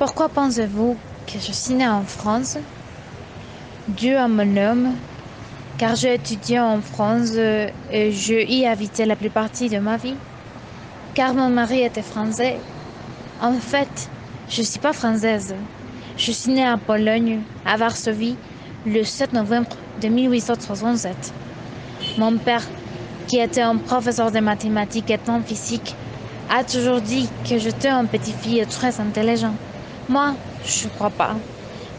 Pourquoi pensez-vous que je suis née en France? Dû à mon homme, car j'ai étudié en France et je y habité la plupart de ma vie, car mon mari était français. En fait, je ne suis pas française. Je suis née en Pologne, à Varsovie, le 7 novembre de 1867. Mon père, qui était un professeur de mathématiques et de physique, a toujours dit que j'étais une petite fille très intelligente. Moi, je ne crois pas.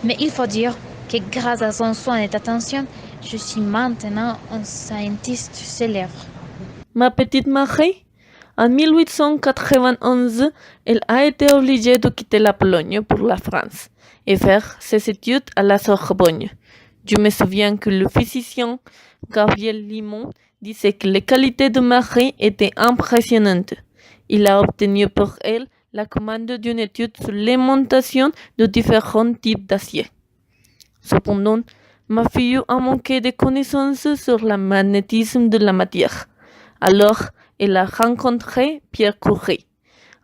Mais il faut dire que grâce à son soin et attention, je suis maintenant un scientiste célèbre. Ma petite Marie, en 1891, elle a été obligée de quitter la Pologne pour la France et faire ses études à la Sorbonne. Je me souviens que le physicien Gabriel Limon disait que les qualités de Marie étaient impressionnantes. Il a obtenu pour elle la commande d'une étude sur l'aimantation de différents types d'acier. Cependant, ma fille a manqué de connaissances sur le magnétisme de la matière. Alors, elle a rencontré Pierre Curie,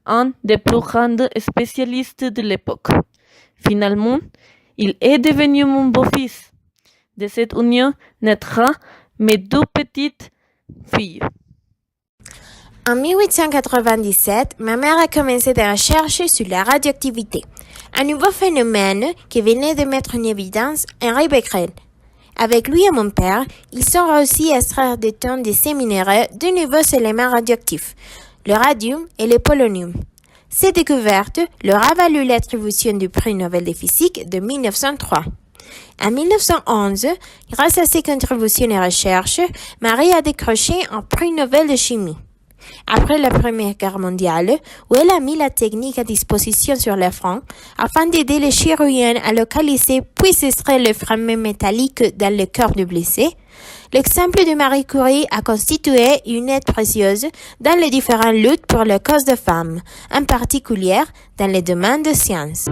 un des plus grands spécialistes de l'époque. Finalement, il est devenu mon beau-fils. De cette union naîtra mes deux petites filles. En 1897, ma mère a commencé des recherches sur la radioactivité, un nouveau phénomène qui venait de mettre en évidence Henri Becquerel. Avec lui et mon père, ils ont réussi à extraire des tonnes de ces minéraux de nouveaux éléments radioactifs, le radium et le polonium. Ces découvertes leur a valu l'attribution du prix Nobel de physique de 1903. En 1911, grâce à ses contributions et recherches, Marie a décroché un prix Nobel de chimie. Après la Première Guerre mondiale, où elle a mis la technique à disposition sur le front afin d'aider les chirurgiens à localiser puis extraire le fragment métallique dans le corps du blessé, l'exemple de Marie Curie a constitué une aide précieuse dans les différentes luttes pour les causes de femmes, en particulier dans les domaines de sciences.